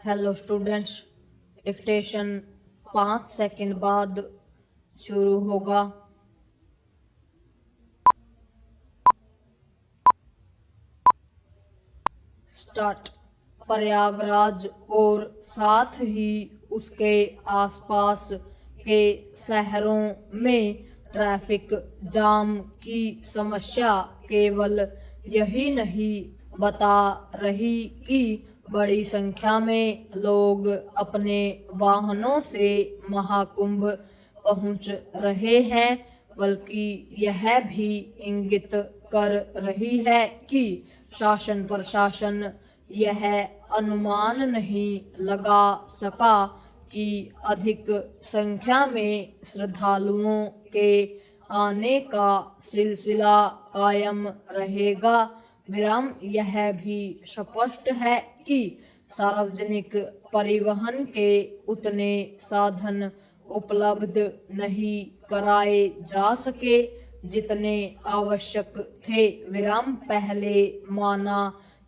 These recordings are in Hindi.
हेलो स्टूडेंट्स, डिक्टेशन 5 सेकंड बाद शुरू होगा। स्टार्ट। प्रयागराज और साथ ही उसके आसपास के शहरों में ट्रैफिक जाम की समस्या केवल यही नहीं बता रही कि बड़ी संख्या में लोग अपने वाहनों से महाकुंभ पहुंच रहे हैं, बल्कि यह भी इंगित कर रही है कि शासन प्रशासन यह अनुमान नहीं लगा सका कि अधिक संख्या में श्रद्धालुओं के आने का सिलसिला कायम रहेगा। यह भी स्पष्ट है कि सार्वजनिक परिवहन के उतने साधन उपलब्ध नहीं कराए जा सके जितने आवश्यक थे। पहले माना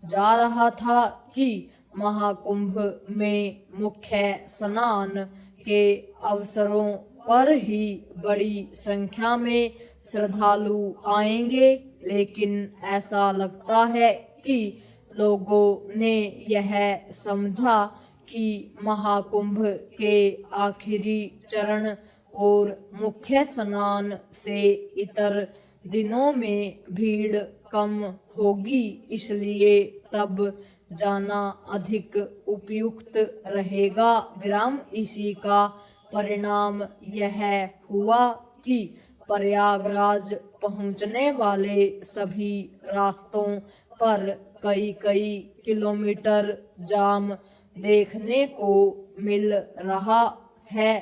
जा रहा था कि महाकुंभ में मुख्य स्नान के अवसरों पर ही बड़ी संख्या में श्रद्धालु आएंगे, लेकिन ऐसा लगता है कि लोगों ने यह समझा कि महाकुंभ के आखिरी चरण और मुख्य स्नान से इतर दिनों में भीड़ कम होगी, इसलिए तब जाना अधिक उपयुक्त रहेगा। इसी का परिणाम यह हुआ कि प्रयागराज पहुंचने वाले सभी रास्तों पर कई किलोमीटर जाम देखने को मिल रहा है।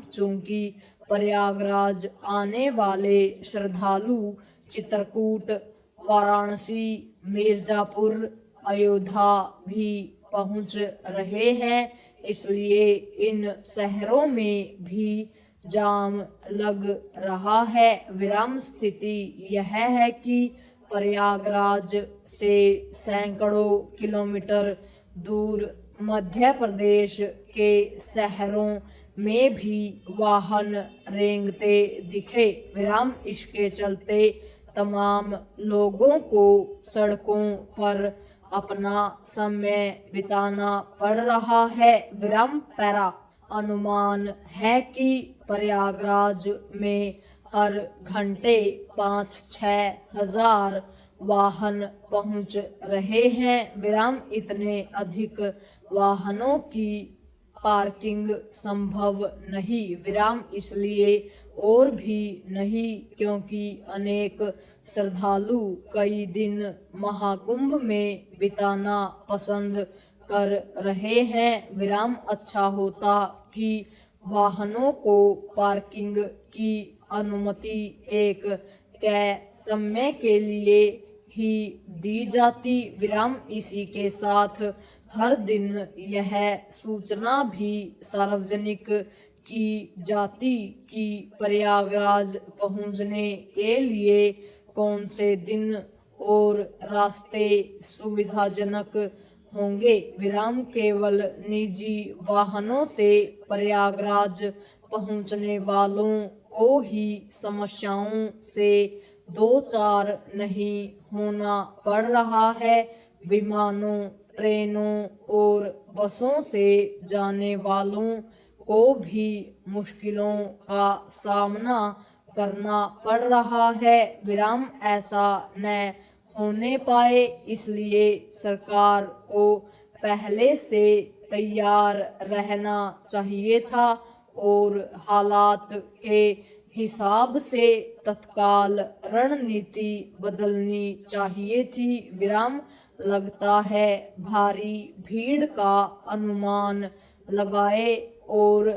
चूंकि प्रयागराज आने वाले श्रद्धालु चित्रकूट, वाराणसी, मिर्जापुर, अयोध्या भी पहुंच रहे हैं, इसलिए इन शहरों में भी जाम लग रहा है। स्थिति यह है कि प्रयागराज से सैकड़ों किलोमीटर दूर मध्य प्रदेश के शहरों में भी वाहन रेंगते दिखे। इसके चलते तमाम लोगों को सड़कों पर अपना समय बिताना पड़ रहा है। पैरा अनुमान है कि प्रयागराज में हर घंटे 5-6 हजार वाहन पहुंच रहे हैं। इतने अधिक वाहनों की पार्किंग संभव नहीं। इसलिए और भी नहीं क्योंकि अनेक श्रद्धालु कई दिन महाकुंभ में बिताना पसंद कर रहे हैं। अच्छा होता कि वाहनों को पार्किंग की अनुमति एक तय समय के लिए ही दी जाती। इसी के साथ हर दिन यह सूचना भी सार्वजनिक की जाती कि प्रयागराज पहुंचने के लिए कौन से दिन और रास्ते सुविधाजनक होंगे। केवल निजी वाहनों से प्रयागराज पहुंचने वालों को ही समस्याओं से दो चार नहीं होना पड़ रहा है। विमानों, ट्रेनों और बसों से जाने वालों को भी मुश्किलों का सामना करना पड़ रहा है। ऐसा न होने पाए, इसलिए सरकार को पहले से तैयार रहना चाहिए था और हालात के हिसाब से तत्काल रणनीति बदलनी चाहिए थी। लगता है भारी भीड़ का अनुमान लगाए और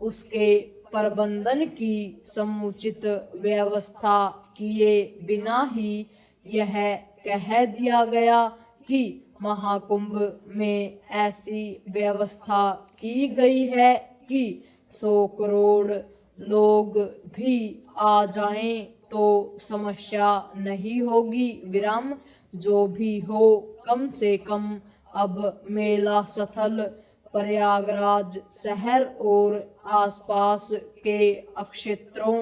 उसके प्रबंधन की समुचित व्यवस्था किए बिना ही यह कह दिया गया कि महाकुंभ में ऐसी व्यवस्था की गई है कि 100 करोड़ लोग भी आ जाएं तो समस्या नहीं होगी। जो भी हो, कम से कम अब मेला स्थल प्रयागराज शहर और आसपास के क्षेत्रों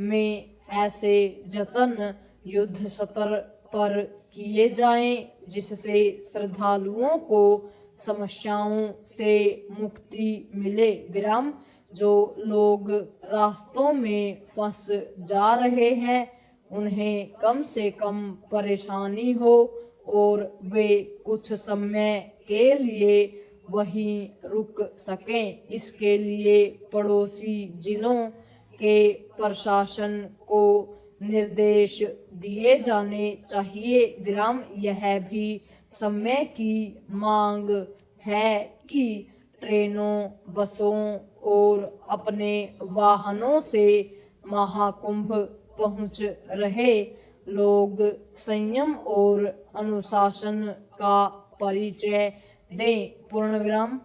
में ऐसे जतन युद्ध स्तर पर किए जाएं जिससे श्रद्धालुओं को समस्याओं से मुक्ति मिले। विराम। जो लोग रास्तों में फंस जा रहे हैं उन्हें कम से कम परेशानी हो और वे कुछ समय के लिए वहीं रुक सकें, इसके लिए पड़ोसी जिलों के प्रशासन को निर्देश दिए जाने चाहिए। विराम। यह भी समय की मांग है कि ट्रेनों, बसों और अपने वाहनों से महाकुंभ पहुंच रहे लोग संयम और अनुशासन का परिचय दें। पूर्ण विराम।